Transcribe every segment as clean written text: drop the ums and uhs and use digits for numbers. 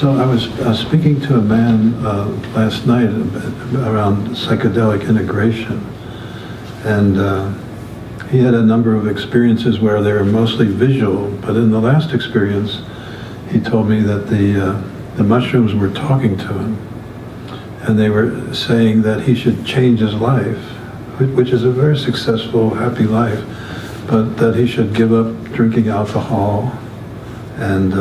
So I was speaking to a man last night around psychedelic integration, and he had a number of experiences where they were mostly visual, but in the last experience, he told me that the mushrooms were talking to him, and they were saying that he should change his life, which is a very successful, happy life, but that he should give up drinking alcohol, and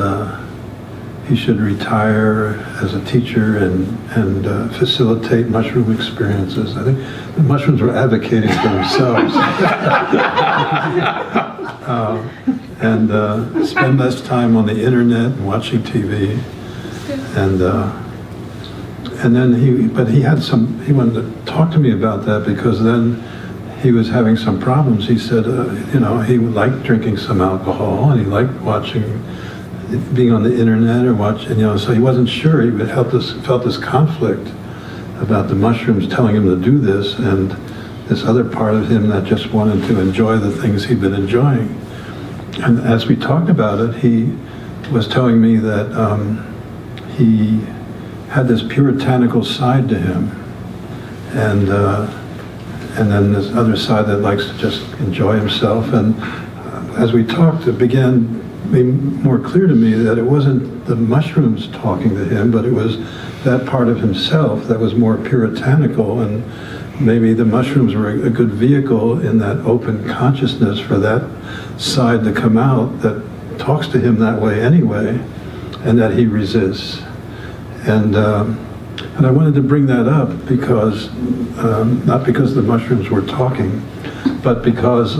he should retire as a teacher and facilitate mushroom experiences. I think the mushrooms were advocating for themselves. And spend less time on the internet and watching TV. And then he wanted to talk to me about that, because then he was having some problems. He said, he liked drinking some alcohol, and he liked being on the internet or watching, so he wasn't sure. He felt this conflict about the mushrooms telling him to do this, and this other part of him that just wanted to enjoy the things he'd been enjoying. And as we talked about it, he was telling me that he had this puritanical side to him, and then this other side that likes to just enjoy himself. And as we talked, it began being more clear to me that it wasn't the mushrooms talking to him, but it was that part of himself that was more puritanical, and maybe the mushrooms were a good vehicle in that open consciousness for that side to come out that talks to him that way anyway, and that he resists. And I wanted to bring that up because, not because the mushrooms were talking, but because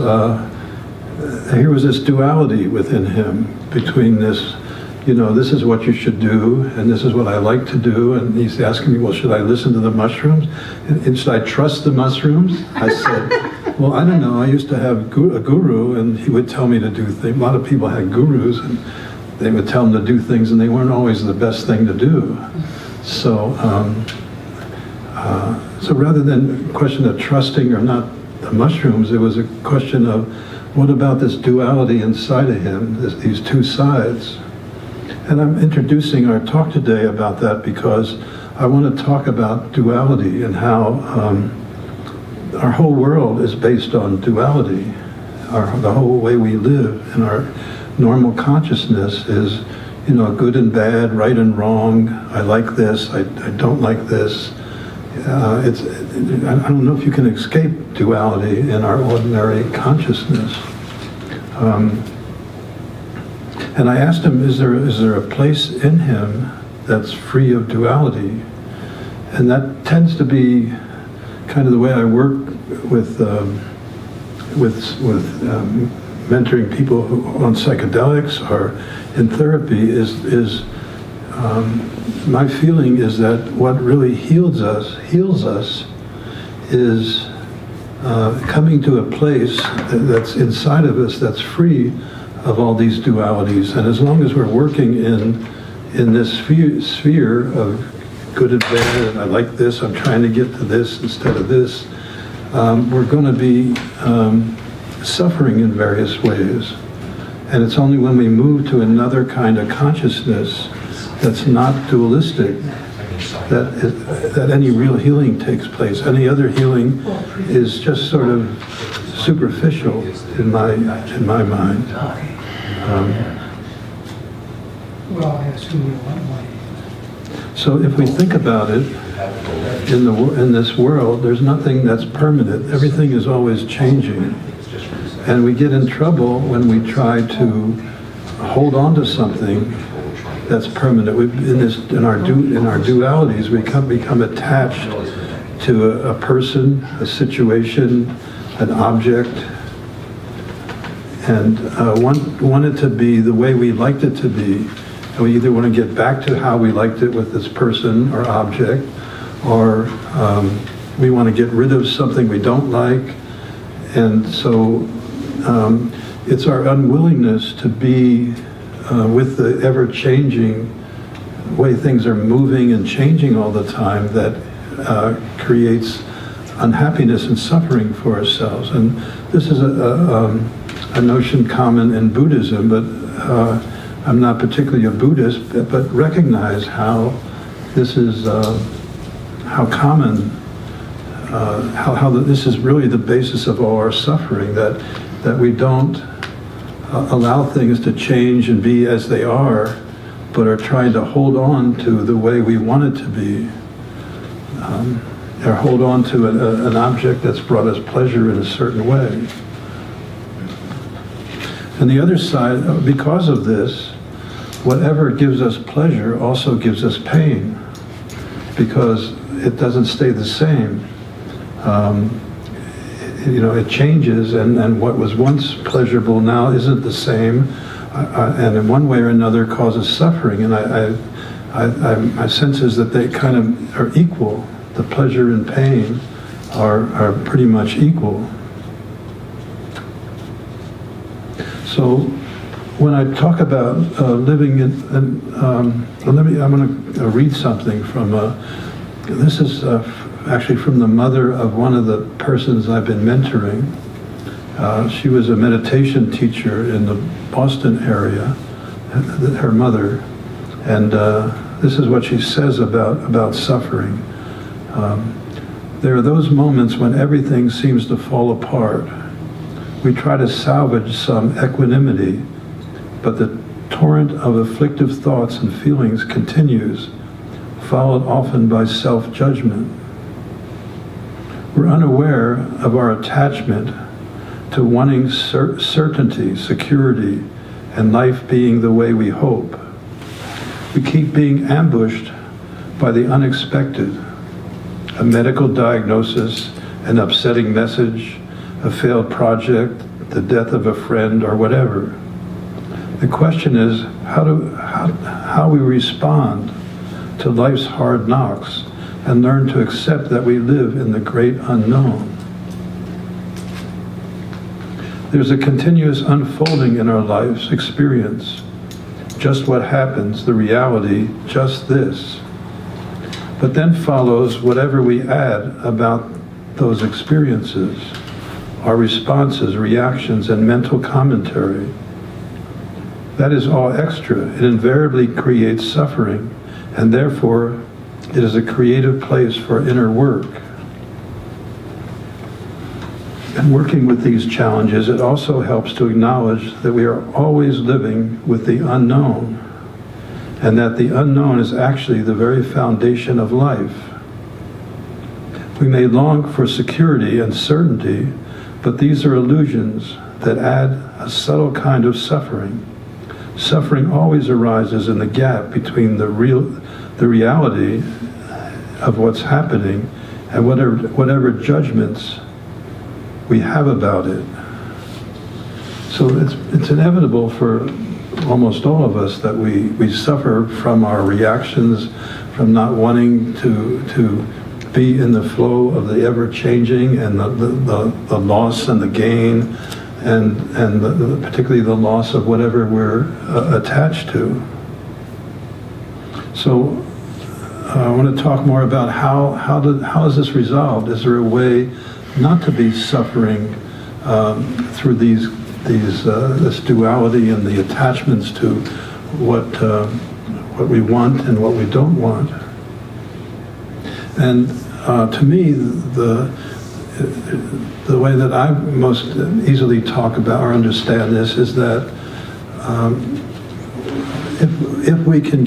here was this duality within him between this, this is what you should do, and this is what I like to do. And he's asking me, well, should I listen to the mushrooms? And should I trust the mushrooms? I said, well, I don't know. I used to have a guru, and he would tell me to do things. A lot of people had gurus, and they would tell them to do things, and they weren't always the best thing to do. So, so rather than a question of trusting or not the mushrooms, it was a question of, what about this duality inside of him, these two sides? And I'm introducing our talk today about that because I want to talk about duality and how our whole world is based on duality. The whole way we live and our normal consciousness is, good and bad, right and wrong. I like this, I don't like this. I don't know if you can escape duality in our ordinary consciousness. And I asked him, is there a place in him that's free of duality? And that tends to be kind of the way I work with mentoring people who on psychedelics or in therapy. Is my feeling is that what really heals us is coming to a place that's inside of us that's free of all these dualities. And as long as we're working in this sphere of good and bad, and I like this, I'm trying to get to this instead of this, we're going to be suffering in various ways. And it's only when we move to another kind of consciousness that's not dualistic that any real healing takes place. Any other healing is just sort of superficial in my mind. So if we think about it, in this world, there's nothing that's permanent. Everything is always changing. And we get in trouble when we try to hold on to something that's permanent. In our dualities, we become attached to a person, a situation, an object, and want it to be the way we liked it to be. And we either want to get back to how we liked it with this person or object, or we want to get rid of something we don't like. And so it's our unwillingness to be with the ever-changing way things are moving and changing all the time that creates unhappiness and suffering for ourselves. And this is a notion common in Buddhism, but I'm not particularly a Buddhist, but recognize how this is, how common, this is really the basis of all our suffering, that we don't allow things to change and be as they are, but are trying to hold on to the way we want it to be, or hold on to an object that's brought us pleasure in a certain way. And the other side, because of this, whatever gives us pleasure also gives us pain, because it doesn't stay the same. It changes, and what was once pleasurable now isn't the same, and in one way or another causes suffering. And my sense is that they kind of are equal. The pleasure and pain are pretty much equal. So when I talk about living in, I'm going to read something from, this is actually from the mother of one of the persons I've been mentoring. She was a meditation teacher in the Boston area, her mother, and this is what she says about suffering. There are those moments when everything seems to fall apart. We try to salvage some equanimity, but the torrent of afflictive thoughts and feelings continues, followed often by self-judgment. We're unaware of our attachment to wanting certainty, security, and life being the way we hope. We keep being ambushed by the unexpected, a medical diagnosis, an upsetting message, a failed project, the death of a friend, or whatever. The question is how we respond to life's hard knocks and learn to accept that we live in the great unknown. There's a continuous unfolding in our life's experience. Just what happens, the reality, just this. But then follows whatever we add about those experiences, our responses, reactions, and mental commentary. That is all extra. It invariably creates suffering, and therefore it is a creative place for inner work. And working with these challenges, it also helps to acknowledge that we are always living with the unknown, and that the unknown is actually the very foundation of life. We may long for security and certainty, but these are illusions that add a subtle kind of suffering. Suffering always arises in the gap between the reality of what's happening and whatever judgments we have about it. So it's inevitable for almost all of us that we suffer from our reactions, from not wanting to be in the flow of the ever-changing and the loss and the gain, and particularly the loss of whatever we're attached to. So I want to talk more about how is this resolved? Is there a way not to be suffering through this duality and the attachments to what we want and what we don't want? And to me, the way that I most easily talk about or understand this is that if we can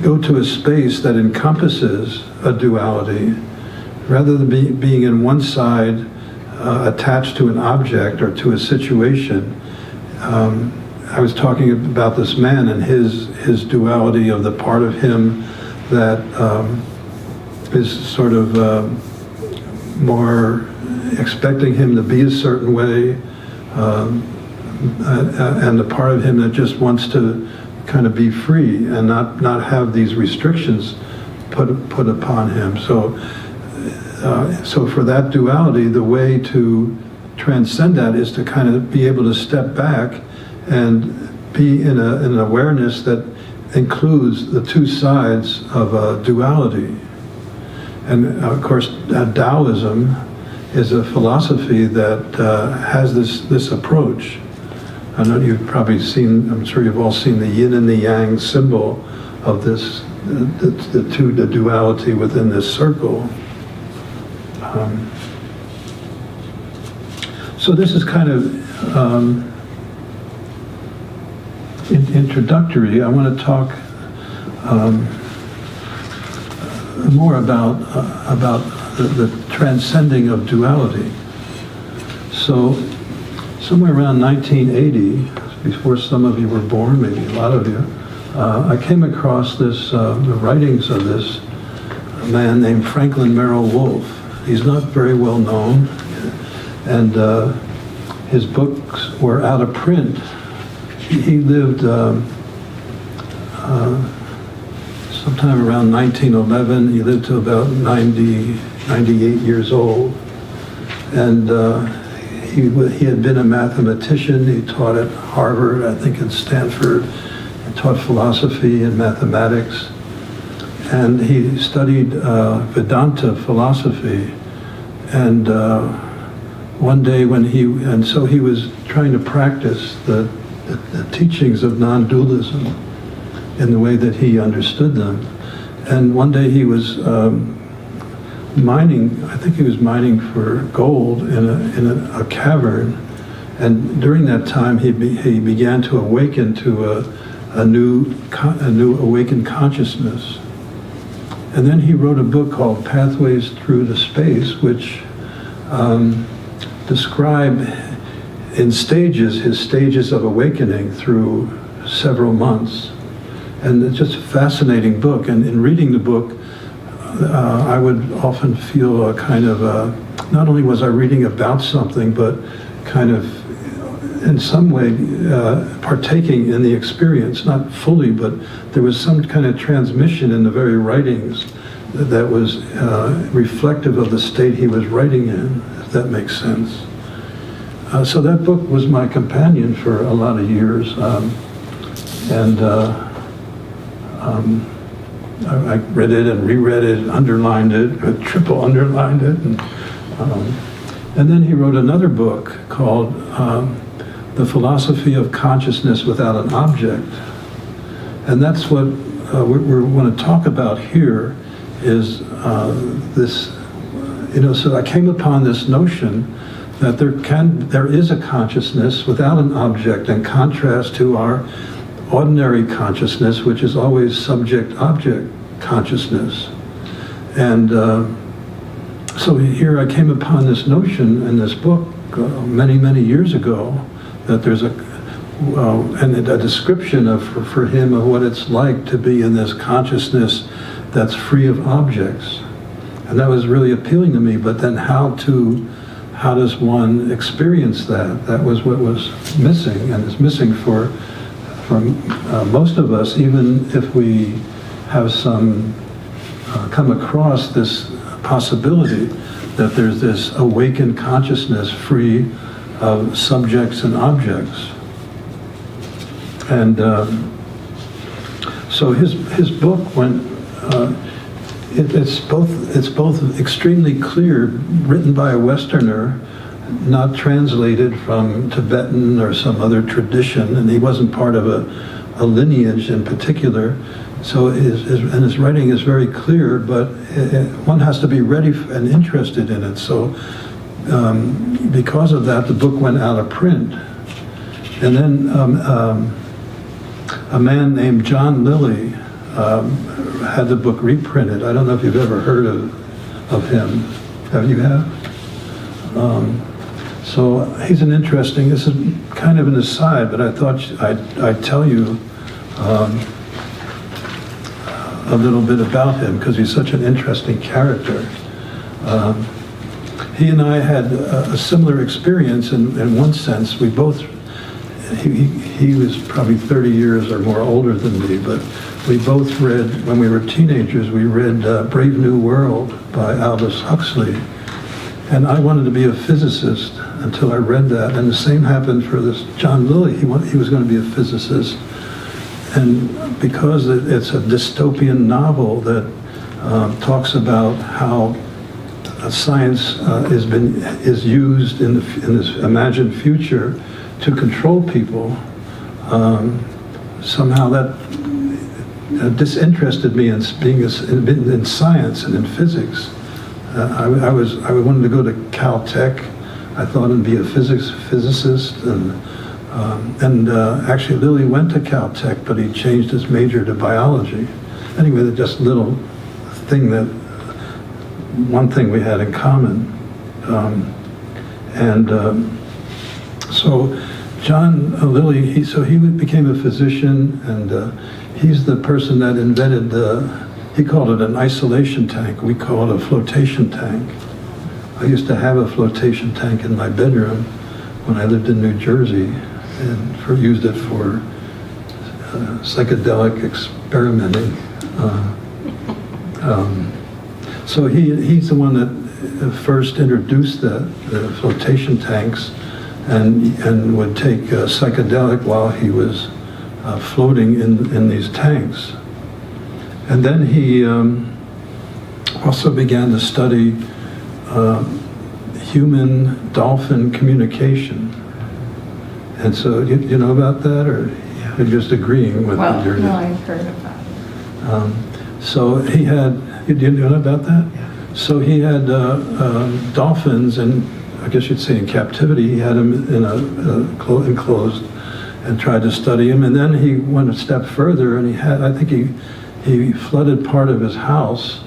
go to a space that encompasses a duality, rather than being in one side attached to an object or to a situation. I was talking about this man and his duality of the part of him that is sort of more expecting him to be a certain way, and the part of him that just wants to kind of be free and not have these restrictions put upon him. So for that duality, the way to transcend that is to kind of be able to step back and be in an awareness that includes the two sides of a duality. And of course, Taoism is a philosophy that has this approach. I know you've probably seen, I'm sure you've all seen the yin and the yang symbol of this, the duality within this circle. So this is kind of introductory. I want to talk more about the transcending of duality. So somewhere around 1980, before some of you were born, maybe a lot of you, I came across this, the writings of this man named Franklin Merrill Wolff. He's not very well known, and his books were out of print. He lived sometime around 1911. He lived to about 98 years old, and he had been a mathematician. He taught at Harvard, I think at Stanford. He taught philosophy and mathematics, and he studied Vedanta philosophy. And one day so he was trying to practice the teachings of non-dualism in the way that he understood them. And one day he was mining, I think he was mining for gold in a cavern. And during that time, he began to awaken to a new awakened consciousness. And then he wrote a book called Pathways Through the Space, which described in stages his stages of awakening through several months. And it's just a fascinating book. And in reading the book, I would often feel a kind of, not only was I reading about something, but kind of in some way partaking in the experience, not fully, but there was some kind of transmission in the very writings that was reflective of the state he was writing in, if that makes sense. So that book was my companion for a lot of years, I read it and reread it, underlined it, triple underlined it, and then he wrote another book called The Philosophy of Consciousness Without an Object, and that's what we want to talk about here. Is this, so I came upon this notion that there is a consciousness without an object, in contrast to our ordinary consciousness, which is always subject-object consciousness. And so here I came upon this notion in this book many, many years ago, that there's a description for him of what it's like to be in this consciousness that's free of objects. And that was really appealing to me, but then how does one experience that? That was what was missing, and is missing from most of us, even if we have come across this possibility that there's this awakened consciousness free of subjects and objects. And so his book went, it's both extremely clear, written by a Westerner, not translated from Tibetan or some other tradition, and he wasn't part of a lineage in particular. So his writing is very clear, but one has to be ready and interested in it. So because of that, the book went out of print. And then a man named John Lilly had the book reprinted. I don't know if you've ever heard of him. Have you? So he's an interesting, this is kind of an aside, but I thought I'd tell you a little bit about him, because he's such an interesting character. He and I had a similar experience in one sense. We both, he was probably 30 years or more older than me, but we both read, when we were teenagers, we read Brave New World by Aldous Huxley. And I wanted to be a physicist until I read that. And the same happened for this John Lilly. He was going to be a physicist. And because it's a dystopian novel that talks about how science is used in this imagined future to control people, somehow that disinterested me in being in science and in physics. I wanted to go to Caltech. I thought I'd be a physicist, and actually Lilly went to Caltech, but he changed his major to biology. Anyway, just a little thing one thing we had in common. So John Lilly, he became a physician, and he's the person that invented he called it an isolation tank. We call it a flotation tank. I used to have a flotation tank in my bedroom when I lived in New Jersey, and used it for psychedelic experimenting. So he's the one that first introduced the flotation tanks, and would take psychedelic while he was floating in these tanks. And then he also began to study human-dolphin communication. And so, you know about that, or you're just agreeing with well, your... no, I've heard about it. So he had, you know about that? Yeah. So he had dolphins, and I guess you'd say in captivity. He had them in enclosed, and tried to study them. And then he went a step further, and I think he flooded part of his house,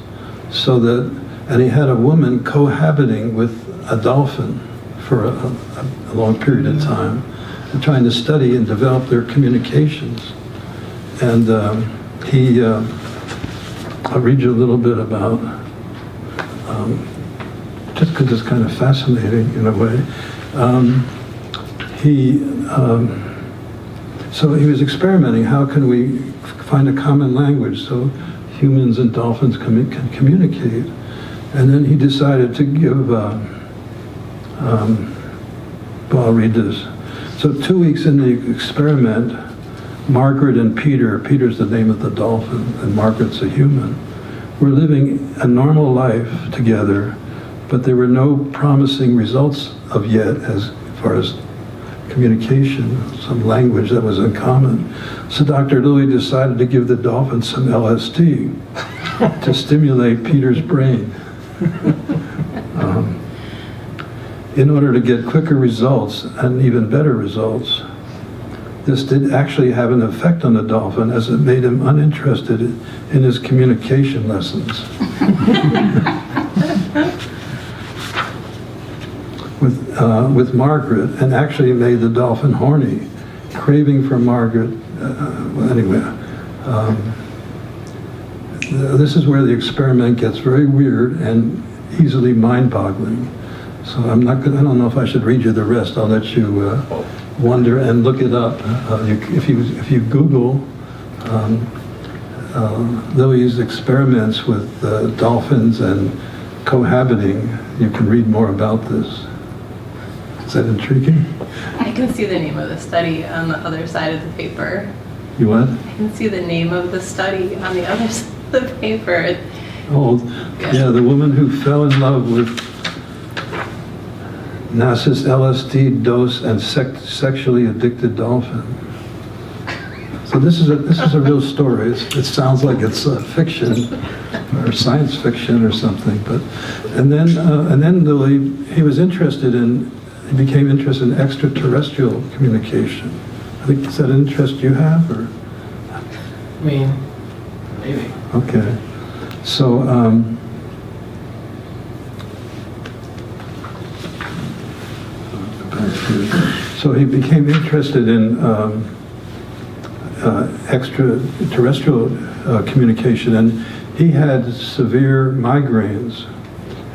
and he had a woman cohabiting with a dolphin for a long period of time, and trying to study and develop their communications. And I'll read you a little bit about, just because it's kind of fascinating in a way. So he was experimenting, how can we find a common language so humans and dolphins can communicate? And then he decided to give, well, I'll read this. So 2 weeks in the experiment, Margaret and Peter's the name of the dolphin, and Margaret's a human, were living a normal life together, but there were no promising results of yet as far as communication, some language that was in common. So Dr. Lilly decided to give the dolphin some LSD to stimulate Peter's brain. In order to get quicker results and even better results. This did actually have an effect on the dolphin, as it made him uninterested in his communication lessons. With Margaret, and actually made the dolphin horny, craving for Margaret. This is where the experiment gets very weird and easily mind-boggling. So I don't know if I should read you the rest. I'll let you wonder and look it up. If you Google Lilly's experiments with dolphins and cohabiting, you can read more about this. Is that intriguing? I can see the name of the study on the other side of the paper. You what? I can see the name of the study on the other side of the paper. Oh, yeah, the woman who fell in love with NASA's LSD dose and sexually addicted dolphin. So this is a real story. It sounds like it's fiction or science fiction or something. And then Lilly, he became interested in extraterrestrial communication. I think, is that an interest you have, or? I mean, maybe. Okay. So, so he became interested in extraterrestrial communication, and he had severe migraines.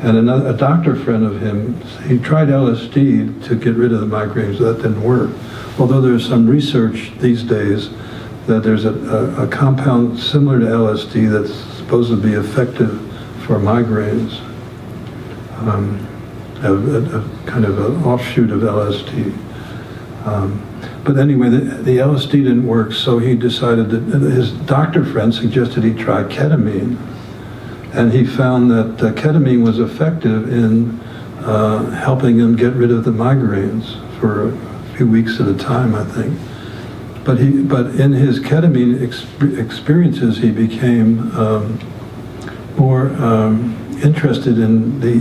And a doctor friend of him, he tried LSD to get rid of the migraines, but that didn't work. Although there's some research these days that there's a compound similar to LSD that's supposed to be effective for migraines, a kind of an offshoot of LSD. But anyway, the LSD didn't work, so he decided that his doctor friend suggested he try ketamine. And he found that ketamine was effective in helping him get rid of the migraines for a few weeks at a time, I think. But in his ketamine experiences, he became more interested in the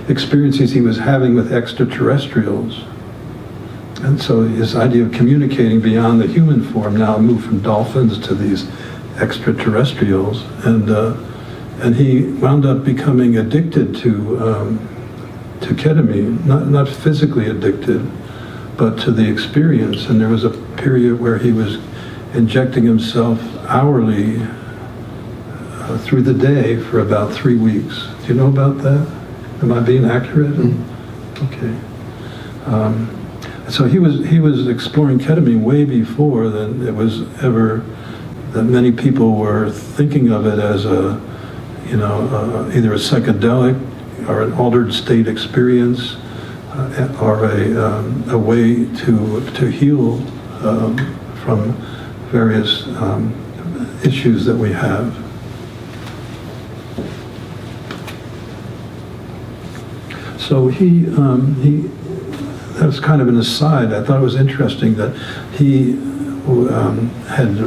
experiences he was having with extraterrestrials. And so his idea of communicating beyond the human form now moved from dolphins to these extraterrestrials, and he wound up becoming addicted to ketamine, not physically addicted, but to the experience. And there was a period where he was injecting himself hourly through the day for about 3 weeks. Do you know about that? Am I being accurate? Okay. So he was exploring ketamine way before than it was ever that many people were thinking of it as a, either a psychedelic or an altered state experience, or a way to heal from various issues that we have. So that was kind of an aside. I thought it was interesting that he had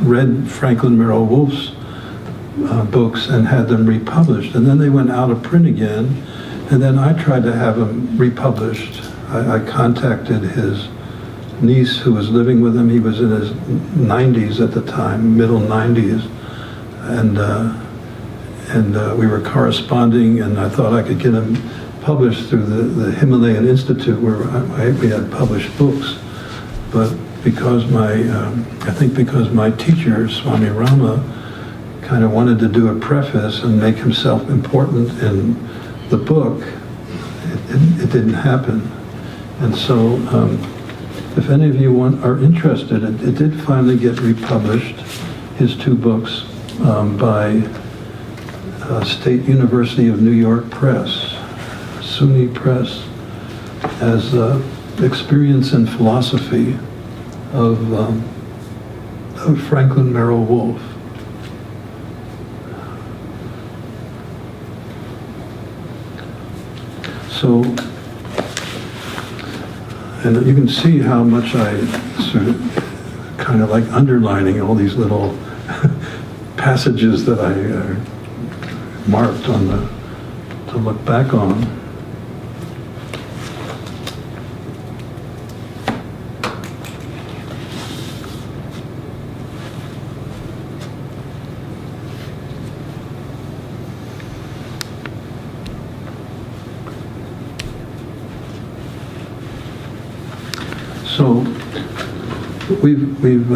read Franklin Merrill Wolf's books and had them republished, and then they went out of print again, and then I tried to have them republished. I contacted his niece who was living with him. He was in his 90s at the time, middle 90s, and we were corresponding, and I thought I could get him published through the Himalayan Institute, where we had published books. But because I think because my teacher, Swami Rama, kind of wanted to do a preface and make himself important in the book, it didn't happen. And so if any of you are interested, it did finally get republished, his 2 books, by State University of New York Press, SUNY Press, as Experience and Philosophy of Franklin Merrill Wolf. So, and you can see how much I sort of kind of like underlining all these little passages that I marked to look back on. So we've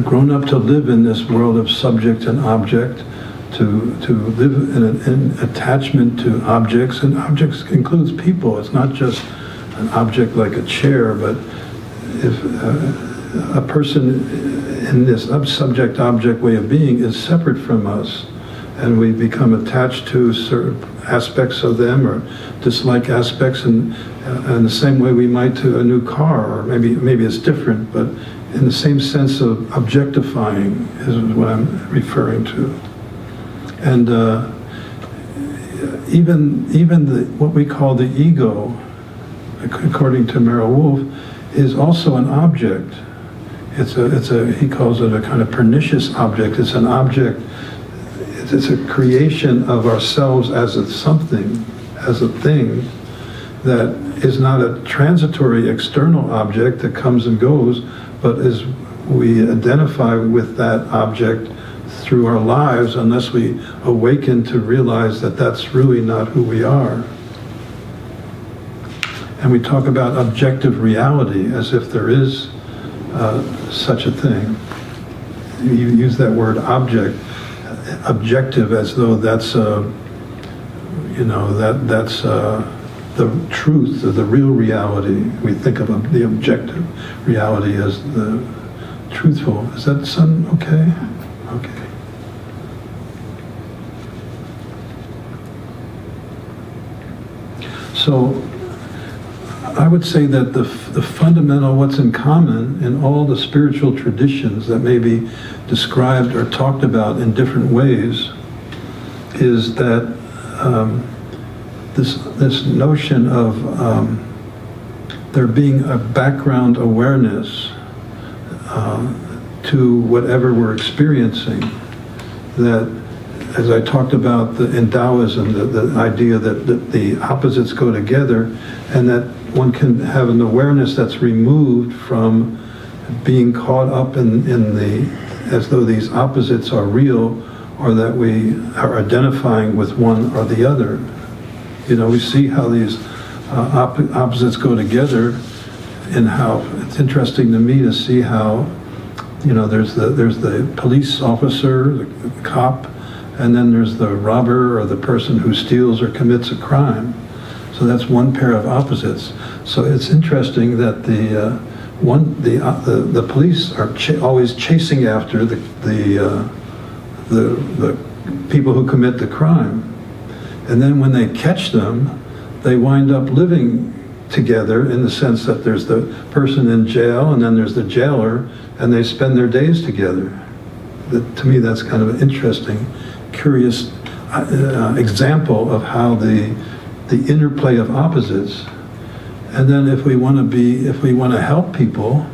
grown up to live in this world of subject and object, to live in an attachment to objects, and objects includes people. It's not just an object like a chair, but if a person in this subject-object way of being is separate from us, and we become attached to certain aspects of them or dislike aspects, and in the same way we might to a new car, or maybe it's different, but in the same sense of objectifying is what I'm referring to. And even what we call the ego, according to Merrill Wolf, is also an object. He calls it a kind of pernicious object. It's an object. It's a creation of ourselves as a something, as a thing that is not a transitory external object that comes and goes, but is we identify with that object through our lives unless we awaken to realize that that's really not who we are. And we talk about objective reality as if there is such a thing. You use that word objective as though that's that's the truth, or the real reality. We think of the objective reality as the truthful. Does that sound okay? Okay. So I would say that the fundamental, what's in common in all the spiritual traditions that may be described or talked about in different ways, is that this notion of there being a background awareness to whatever we're experiencing, that, as I talked about in Taoism, the idea that the opposites go together, and that one can have an awareness that's removed from being caught up in as though these opposites are real, or that we are identifying with one or the other. You know, we see how these opposites go together, and how it's interesting to me to see how, you know, there's the police officer, the cop, and then there's the robber or the person who steals or commits a crime. So that's one pair of opposites. So it's interesting that the police are always chasing after the people who commit the crime, and then when they catch them, they wind up living together in the sense that there's the person in jail and then there's the jailer, and they spend their days together. To me, that's kind of an interesting, curious example of how the interplay of opposites. And then if we want to help people,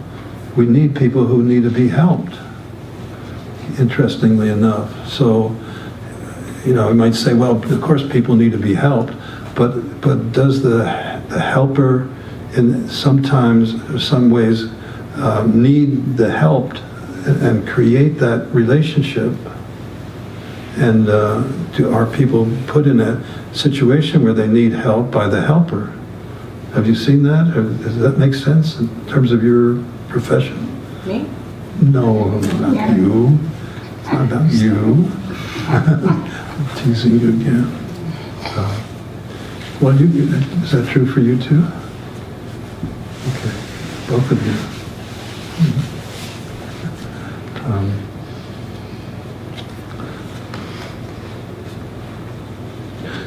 we need people who need to be helped, interestingly enough. So, you know, we might say, well, of course people need to be helped, but does the helper in sometimes, or some ways, need the helped and create that relationship? And are people put in a situation where they need help by the helper? Have you seen that? Or does that make sense in terms of your profession? Me? No, not you. It's not about you. I'm teasing you again. Well, is that true for you too? Okay, both of you.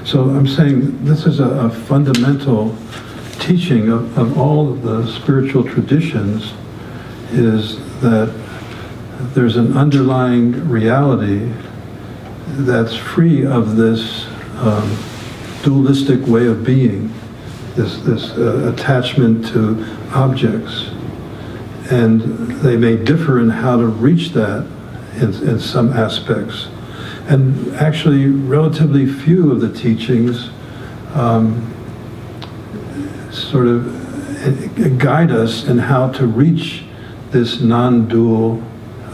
So I'm saying this is a fundamental teaching of all of the spiritual traditions, is that there's an underlying reality that's free of this dualistic way of being, this attachment to objects. And they may differ in how to reach that in some aspects. And actually, relatively few of the teachings sort of guide us in how to reach this non-dual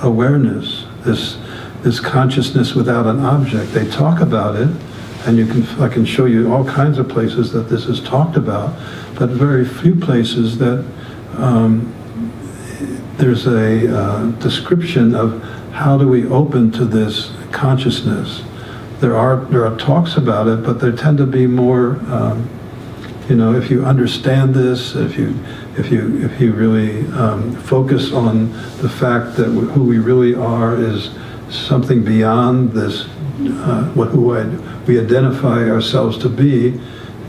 awareness, this consciousness without an object. They talk about it, and I can show you all kinds of places that this is talked about, but very few places that there's a description of how do we open to this consciousness. There are talks about it, but they tend to be more, you know, if you understand this, if you really focus on the fact that who we really are is something beyond this, we identify ourselves to be,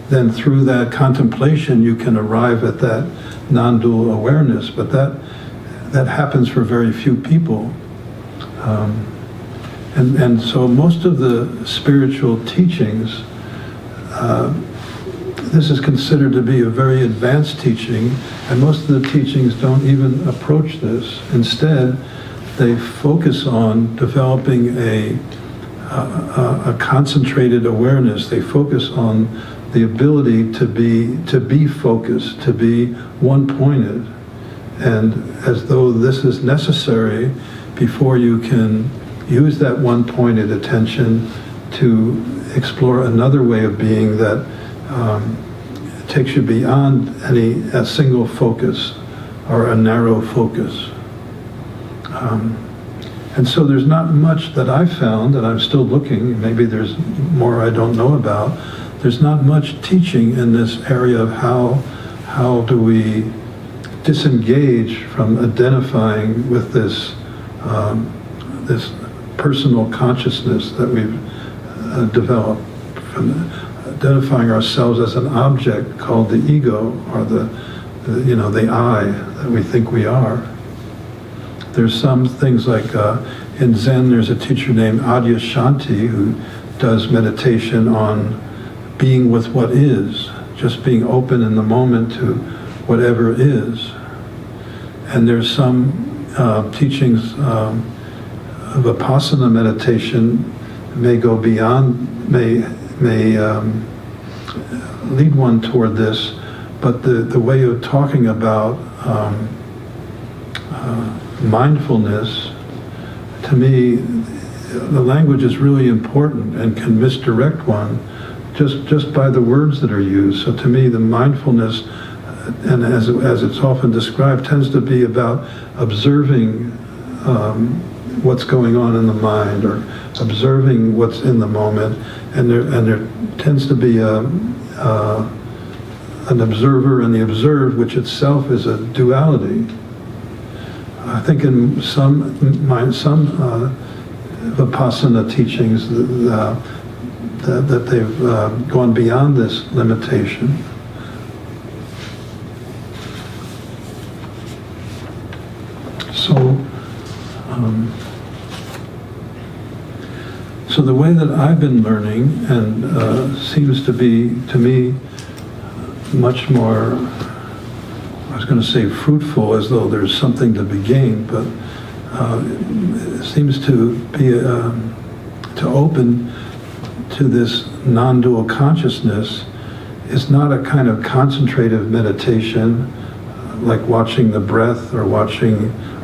then through that contemplation you can arrive at that non-dual awareness. But that happens for very few people. And so most of the spiritual teachings, this is considered to be a very advanced teaching, and most of the teachings don't even approach this. Instead, they focus on developing a concentrated awareness. They focus on the ability to be focused, to be one-pointed, and as though this is necessary before you can use that one-pointed attention to explore another way of being that takes you beyond a single focus or a narrow focus. And so there's not much that I've found, and I'm still looking, maybe there's more I don't know about, there's not much teaching in this area of how do we disengage from identifying with this this personal consciousness that we've developed, from identifying ourselves as an object called the ego, or the I that we think we are. There's some things like in Zen, there's a teacher named Adyashanti who does meditation on being with what is, just being open in the moment to whatever is. And there's some teachings of Vipassana meditation may go beyond, may lead one toward this, but the way of talking about mindfulness, to me, the language is really important and can misdirect one just by the words that are used. So to me, the mindfulness, and as it's often described, tends to be about observing what's going on in the mind, or observing what's in the moment, and there tends to be an observer and the observed, which itself is a duality. I think in some Vipassana teachings that they've gone beyond this limitation. So the way that I've been learning, and seems to be, to me, much more, I was going to say fruitful, as though there's something to be gained, but it seems to be to open to this non-dual consciousness. Is not a kind of concentrative meditation, like watching the breath, or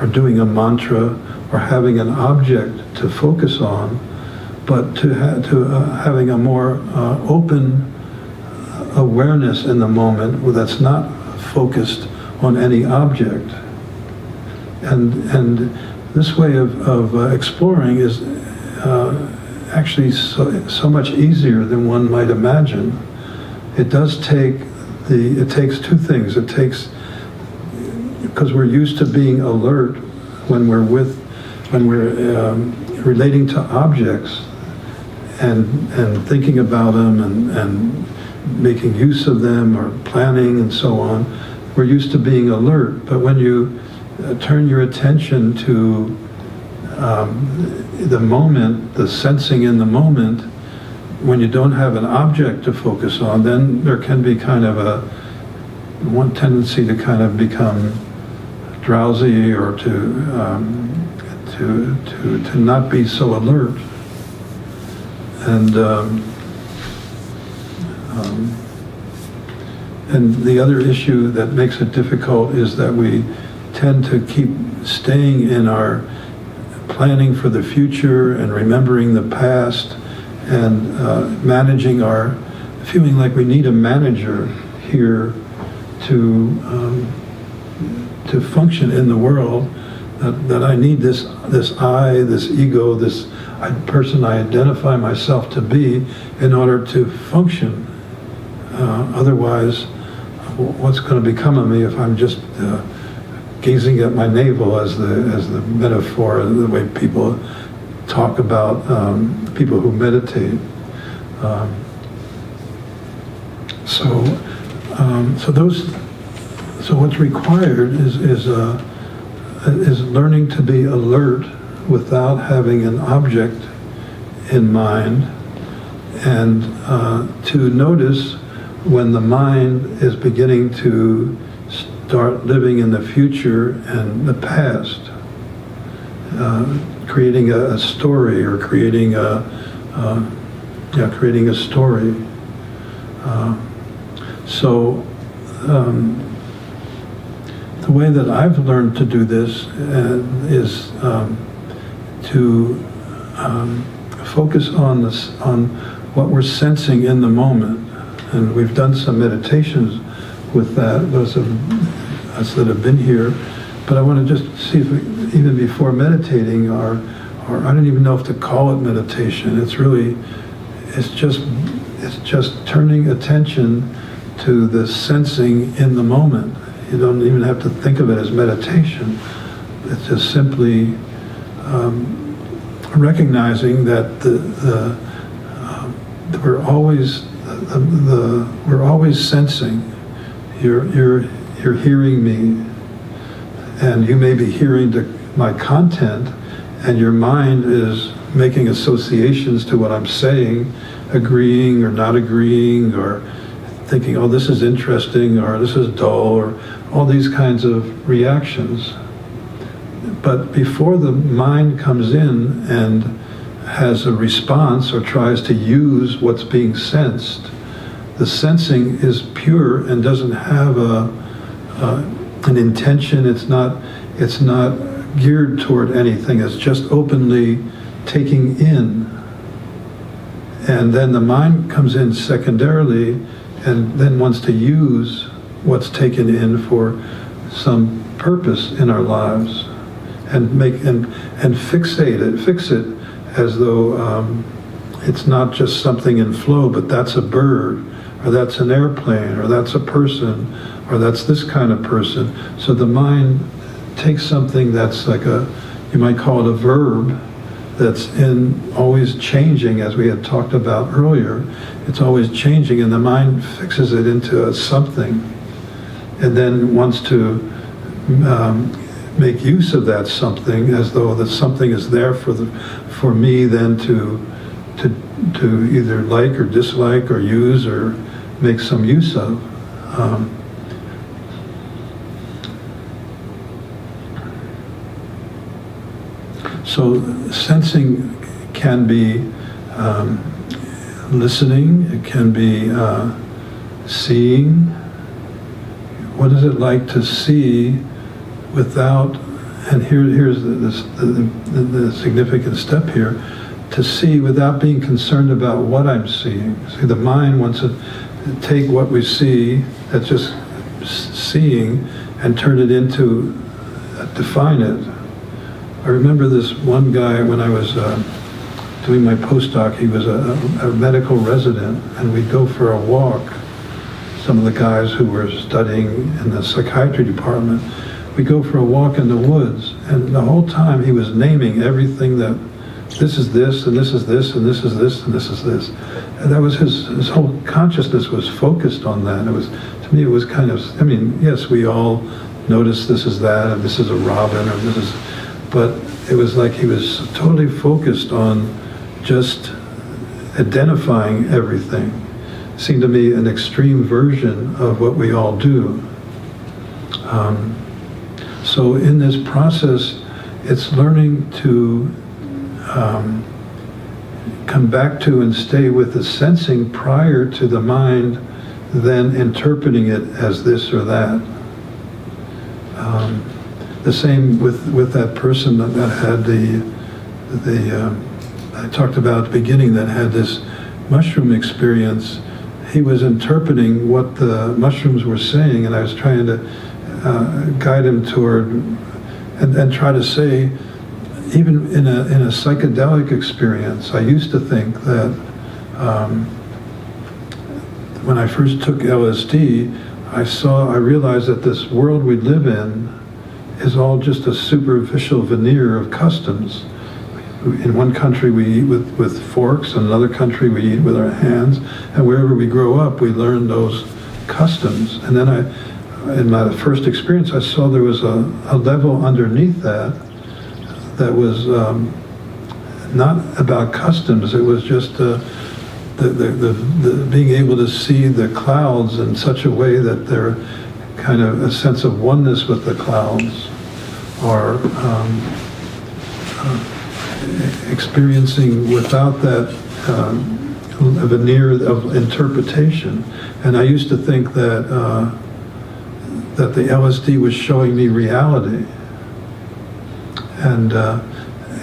doing a mantra, or having an object to focus on, but to having a more open awareness in the moment that's not focused on any object. And this way of exploring is actually so much easier than one might imagine. It takes two things. It takes, because we're used to being alert when we're relating to objects and thinking about them and making use of them, or planning and so on. We're used to being alert, but when you turn your attention to the moment, the sensing in the moment, when you don't have an object to focus on, then there can be kind of one tendency to kind of become drowsy, or to not be so alert. And the other issue that makes it difficult is that we tend to keep staying in our planning for the future and remembering the past, and managing our, feeling like we need a manager here to function in the world, that I need this I, this ego, this person I identify myself to be in order to function. Otherwise, what's going to become of me if I'm just gazing at my navel, as the metaphor, the way people talk about people who meditate. So what's required is learning to be alert without having an object in mind, and to notice when the mind is beginning to start living in the future and the past, creating a story, or creating a story. The way that I've learned to do this is to focus on what we're sensing in the moment, and we've done some meditations with that, those of us that have been here. But I want to just see if even before meditating, or I don't even know if to call it meditation. It's just turning attention to the sensing in the moment. You don't even have to think of it as meditation. It's just simply recognizing that we're always sensing. You're hearing me, and you may be hearing my content, and your mind is making associations to what I'm saying, agreeing or not agreeing, or thinking, oh, this is interesting, or this is dull, or all these kinds of reactions. But before the mind comes in and has a response or tries to use what's being sensed, the sensing is pure and doesn't have an intention. It's not geared toward anything. It's just openly taking in. And then the mind comes in secondarily and then wants to use what's taken in for some purpose in our lives, and fix it as though it's not just something in flow, but that's a bird, or that's an airplane, or that's a person, or that's this kind of person. So the mind takes something that's like you might call it a verb, that's always changing, as we had talked about earlier. It's always changing, and the mind fixes it into a something, and then wants to make use of that something, as though that something is there for me then to either like or dislike or use or make some use of. So sensing can be listening, it can be seeing. What is it like to see without, and here's the significant step here, to see without being concerned about what I'm seeing. See, the mind wants to take what we see, that's just seeing, and turn it into, define it. I remember this one guy when I was doing my postdoc. He was a medical resident, and we'd go for a walk. Some of the guys who were studying in the psychiatry department, we'd go for a walk in the woods, and the whole time he was naming everything that this is this, and this is this, and this is this, and this is this. And that was his whole consciousness was focused on that. It was, to me, it was kind of, I mean, yes, we all notice this is that, and this is a robin, or this is, but it was like he was totally focused on just identifying everything. It seemed to me an extreme version of what we all do. So in this process, it's learning to come back to and stay with the sensing prior to the mind then interpreting it as this or that. The same with that person that had I talked about at the beginning, that had this mushroom experience. He was interpreting what the mushrooms were saying, and I was trying to guide him toward, and try to say, even in a psychedelic experience, I used to think that when I first took LSD, I realized that this world we live in is all just a superficial veneer of customs. In one country we eat with forks, in another country we eat with our hands, and wherever we grow up we learn those customs. And then in my first experience, I saw there was a level underneath that was not about customs. It was just the being able to see the clouds in such a way that they're kind of a sense of oneness with the clouds, or experiencing without that veneer of interpretation. And I used to think that that the LSD was showing me reality. And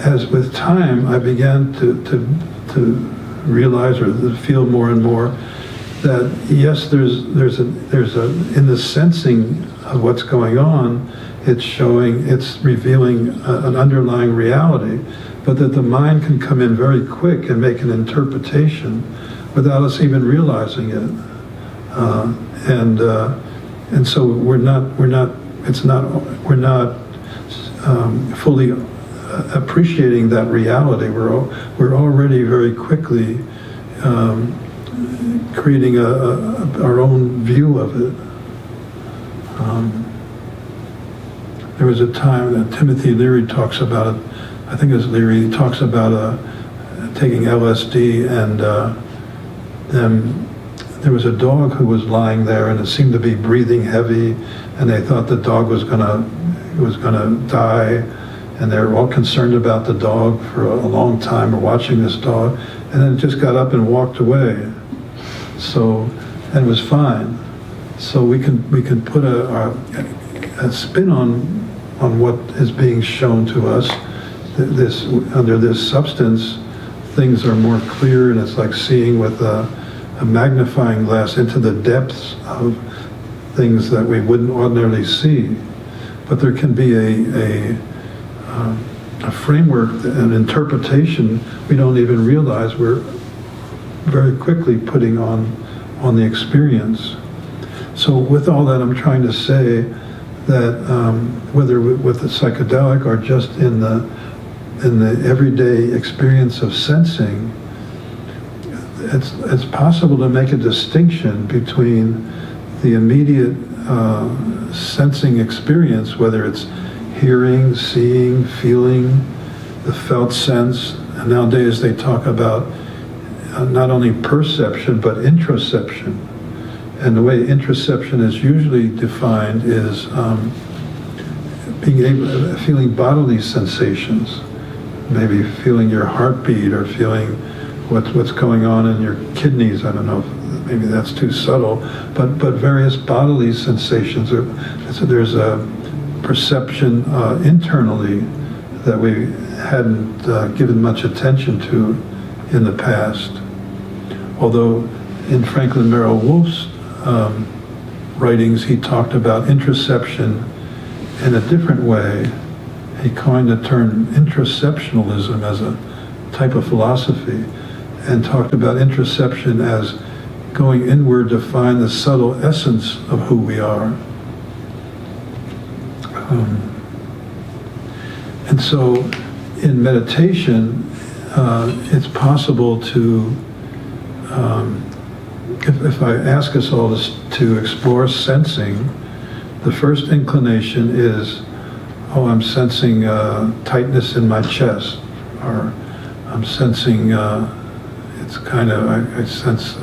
as with time, I began to realize, or to feel more and more, that yes, there's in the sensing of what's going on, it's revealing an underlying reality, but that the mind can come in very quick and make an interpretation without us even realizing it, and so we're not fully appreciating that reality. We're already very quickly creating our own view of it. There was a time that Timothy Leary talks about I think it's Leary, he talks about taking LSD, and then there was a dog who was lying there, and it seemed to be breathing heavy, and they thought the dog was gonna die, and they were all concerned about the dog for a long time, or watching this dog, and then it just got up and walked away. So, and it was fine. So we can put a spin on what is being shown to us. This, under this substance, things are more clear, and it's like seeing with a magnifying glass into the depths of things that we wouldn't ordinarily see. But there can be a framework, an interpretation we don't even realize we're very quickly putting on the experience. So with all that, I'm trying to say that whether with the psychedelic or just in the everyday experience of sensing, it's possible to make a distinction between the immediate sensing experience, whether it's hearing, seeing, feeling, the felt sense. And nowadays they talk about not only perception but introception. And the way introception is usually defined is feeling bodily sensations, maybe feeling your heartbeat or feeling what's going on in your kidneys. I don't know if maybe that's too subtle, but various bodily sensations. There's a perception internally that we hadn't given much attention to in the past. Although in Franklin Merrill Wolf's writings, he talked about introception in a different way. He coined the term introceptionalism as a type of philosophy, and talked about introception as going inward to find the subtle essence of who we are. And so in meditation, it's possible to, if I ask us all to explore sensing, the first inclination is, oh, I'm sensing tightness in my chest, or I'm sensing, it's kind of, I sense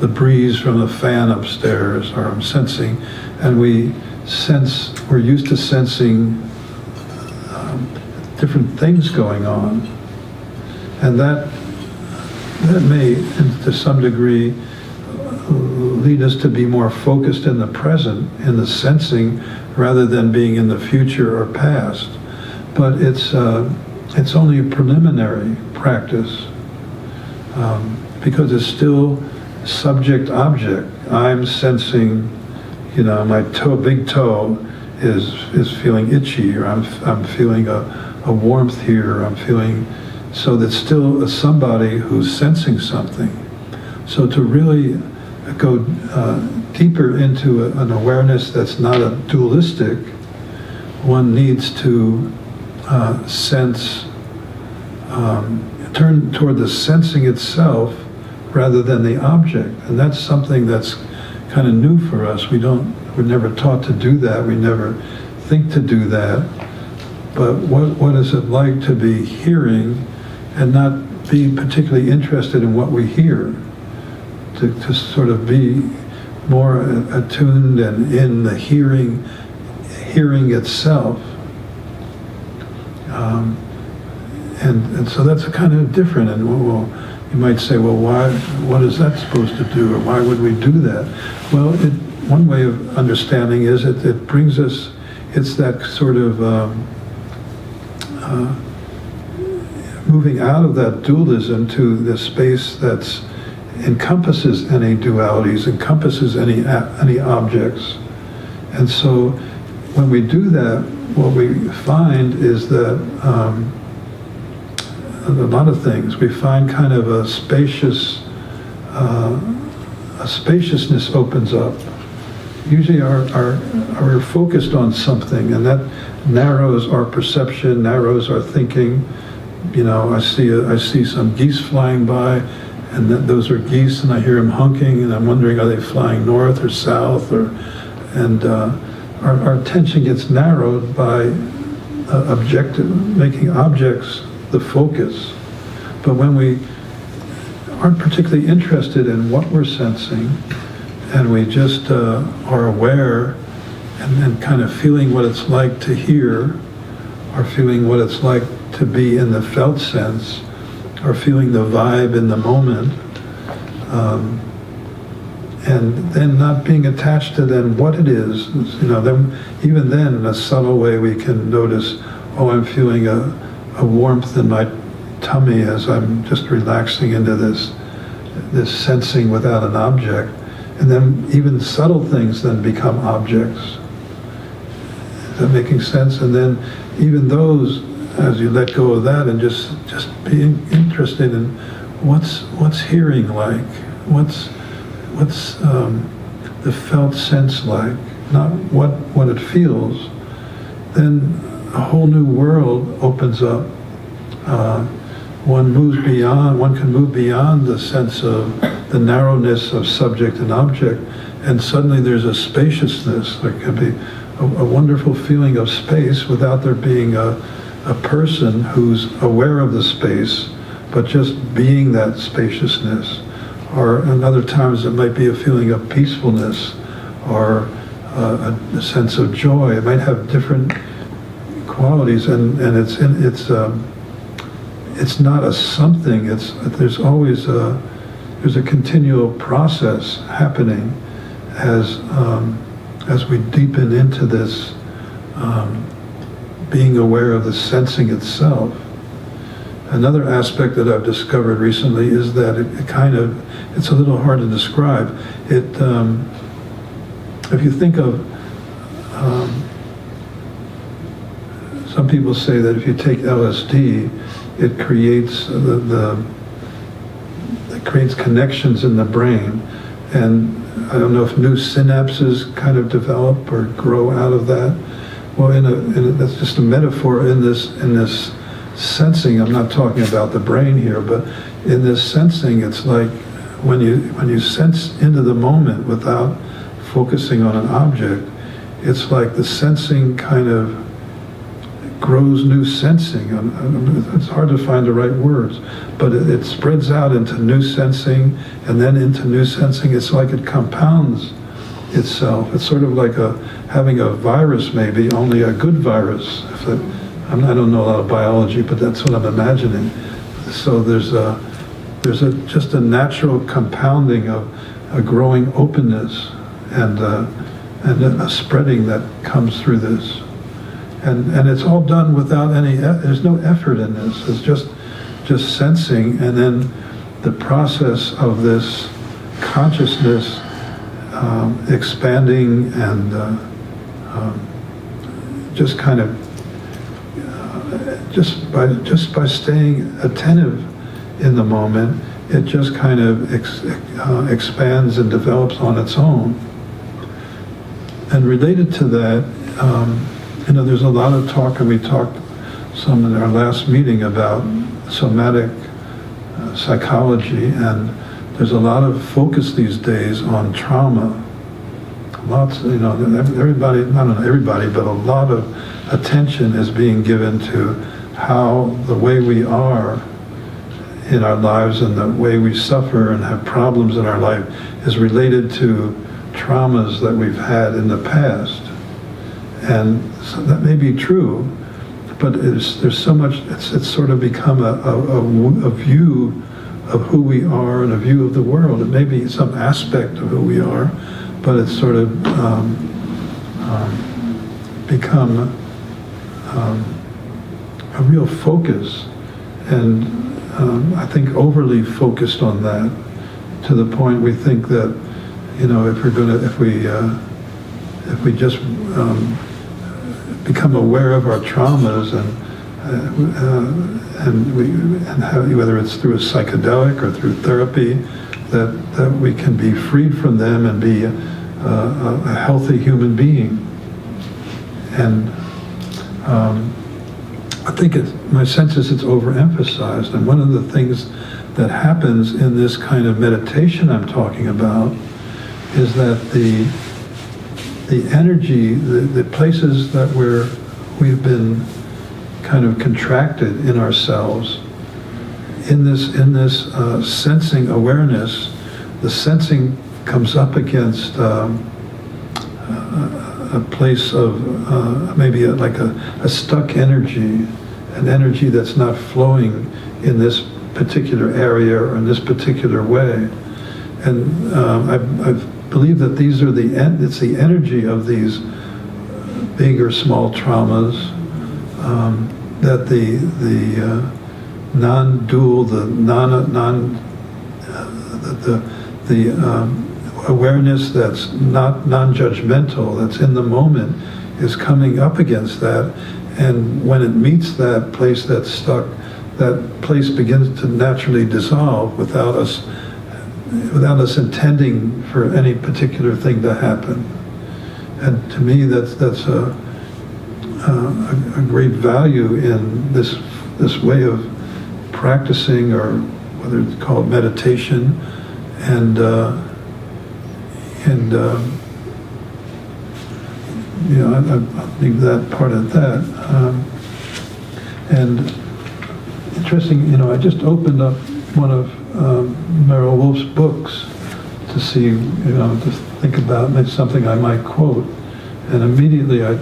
the breeze from the fan upstairs, or I'm sensing, and we're used to sensing different things going on. And that may, to some degree, lead us to be more focused in the present, in the sensing, rather than being in the future or past. But it's only a preliminary practice, because it's still subject-object. I'm sensing, my big toe is feeling itchy, or I'm feeling a warmth here, or I'm feeling, so that's still somebody who's sensing something. So to really go deeper into an awareness that's not a dualistic, one needs to turn toward the sensing itself rather than the object. And that's something that's kind of new for us. We're never taught to do that. We never think to do that. But what is it like to be hearing and not be particularly interested in what we hear? To sort of be more attuned and in the hearing itself. And so that's kind of different. And you might say, well, what is that supposed to do? Or why would we do that? Well, one way of understanding is it brings us, it's that sort of moving out of that dualism to the space that's encompasses any dualities, encompasses any objects. And so when we do that, what we find is that a lot of things, we find kind of a spaciousness opens up. Usually we're focused on something, and that narrows our perception, narrows our thinking. I see some geese flying by, and those are geese, and I hear them honking, and I'm wondering, are they flying north or south? And our attention gets narrowed by making objects the focus. But when we aren't particularly interested in what we're sensing, and we just are aware and kind of feeling what it's like to hear, or feeling what it's like to be in the felt sense, or feeling the vibe in the moment, and then not being attached to then what it is, then even then in a subtle way we can notice, oh, I'm feeling a warmth in my tummy as I'm just relaxing into this sensing without an object. And then even subtle things then become objects. Is that making sense? And then even those, as you let go of that and just being interested in what's hearing like, what's the felt sense like, not what it feels, then a whole new world opens up. One can move beyond the sense of the narrowness of subject and object, and suddenly there's a spaciousness. There can be a wonderful feeling of space without there being a person who's aware of the space, but just being that spaciousness. Or in other times it might be a feeling of peacefulness, or a sense of joy. It might have different qualities, and it's not a something. There's always there's a continual process happening as we deepen into this being aware of the sensing itself. Another aspect that I've discovered recently is that it's a little hard to describe. If you think of, some people say that if you take LSD, it creates it creates connections in the brain, and I don't know if new synapses kind of develop or grow out of that. Well, that's just a metaphor in this sensing. I'm not talking about the brain here, but in this sensing, it's like when you sense into the moment without focusing on an object, it's like the sensing kind of grows new sensing. It's hard to find the right words, but it spreads out into new sensing, and then into new sensing. It's like it compounds itself. It's sort of like having a virus, maybe, only a good virus. I don't know a lot of biology, but that's what I'm imagining. So there's just a natural compounding of a growing openness and a spreading that comes through this. And it's all done without there's no effort in this. It's just sensing, and then the process of this consciousness expanding and just kind of just by staying attentive in the moment, it just kind of expands and develops on its own. And related to that, there's a lot of talk, and we talked some in our last meeting about somatic psychology, and there's a lot of focus these days on trauma. Lots, everybody, not everybody, but a lot of attention is being given to how the way we are in our lives and the way we suffer and have problems in our life is related to traumas that we've had in the past. And so that may be true, but there's so much, it's sort of become a view of who we are and a view of the world. It may be some aspect of who we are, but it's sort of become a real focus, and I think overly focused on that, to the point we think that, if we just become aware of our traumas and have, whether it's through a psychedelic or through therapy, that we can be freed from them and be a healthy human being. And I think my sense is it's overemphasized. And one of the things that happens in this kind of meditation I'm talking about is that the energy, the places that we've been kind of contracted in ourselves. In this sensing awareness, the sensing comes up against a place of maybe like a stuck energy, an energy that's not flowing in this particular area or in this particular way. And I believe that these are it's the energy of these big or small traumas, that the non-dual, the awareness that's not non-judgmental, that's in the moment, is coming up against that. And when it meets that place that's stuck, that place begins to naturally dissolve without us intending for any particular thing to happen. And to me, that's a great value in this way of practicing, or whether it's called meditation, and I'll leave that part at that. And interesting, I just opened up one of Meryl Wolf's books to see, to think about, maybe something I might quote, and immediately I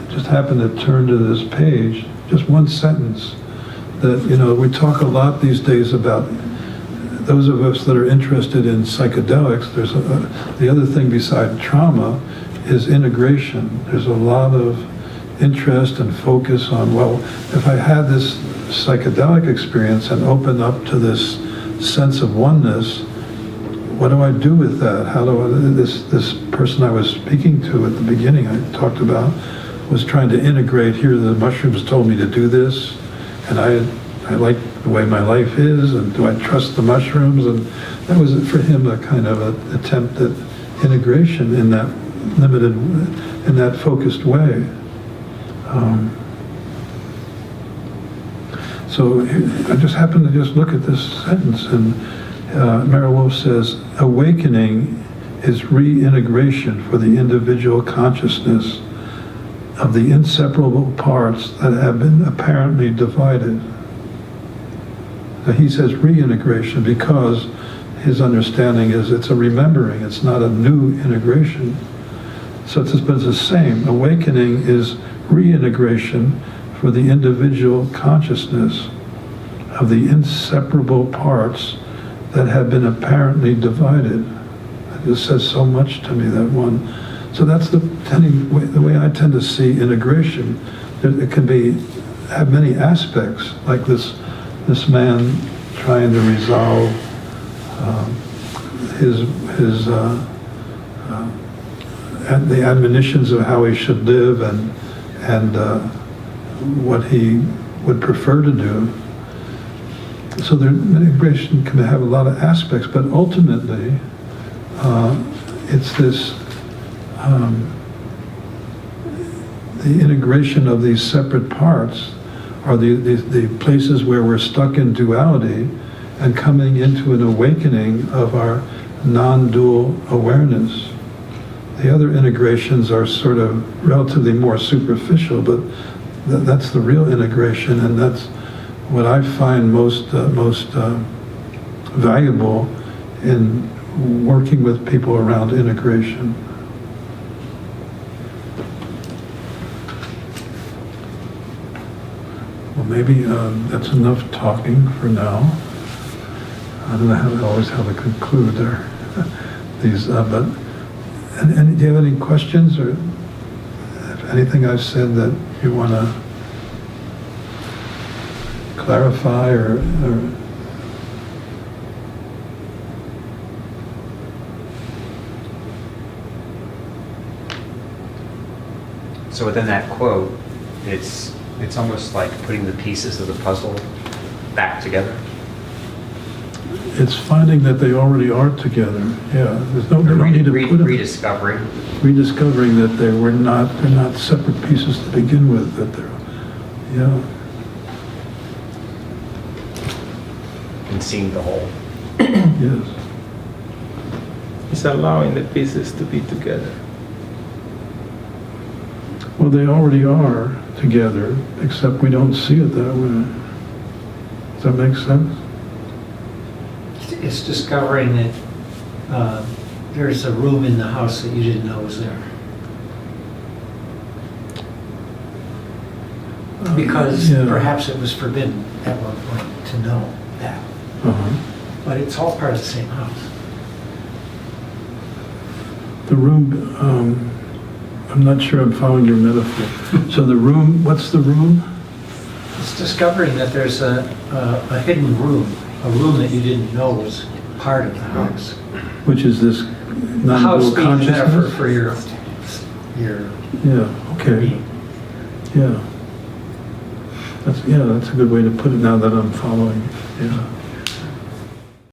just happened to turn to this page, just one sentence, that, we talk a lot these days about, those of us that are interested in psychedelics, there's the other thing beside trauma is integration. There's a lot of interest and focus on, well, if I had this psychedelic experience and open up to this sense of oneness, what do I do with that? How do this person I was speaking to at the beginning, I talked about, was trying to integrate, here the mushrooms told me to do this, and I like the way my life is, and do I trust the mushrooms? And that was for him a kind of an attempt at integration in that limited, in that focused way. So I just happened to just look at this sentence, and Meryl Wolf says, awakening is reintegration for the individual consciousness of the inseparable parts that have been apparently divided. Now he says reintegration because his understanding is it's a remembering, it's not a new integration. So but it's the same. Awakening is reintegration for the individual consciousness of the inseparable parts that have been apparently divided. It just says so much to me, that one. So that's the way I tend to see integration. It can have many aspects, like this man trying to resolve the admonitions of how he should live and what he would prefer to do. So integration can have a lot of aspects, but ultimately it's this the integration of these separate parts are the places where we're stuck in duality, and coming into an awakening of our non-dual awareness. The other integrations are sort of relatively more superficial, but that's the real integration, and that's what I find most valuable in working with people around integration. Well, maybe that's enough talking for now. I don't know always how to conclude these, but do you have any questions, or if anything I've said that you want to clarify or So within that quote, it's almost like putting the pieces of the puzzle back together. It's finding that they already are together. Yeah, they don't need to put them. Rediscovering that they're not separate pieces to begin with. That they're, yeah. And seeing the whole. Yes. It's allowing the pieces to be together. Well, they already are together, except we don't see it that way. Does that make sense? It's discovering that there's a room in the house that you didn't know was there. Because Yeah. perhaps it was forbidden at one point to know that. Uh-huh. But it's all part of the same house. The room, I'm not sure I'm following your metaphor. So the room, what's the room? It's discovering that there's a hidden room, a room that you didn't know was part of the house. Which is this The house non-dual being a metaphor consciousness? for your Yeah, okay, being. yeah. That's a good way to put it now that I'm following, yeah.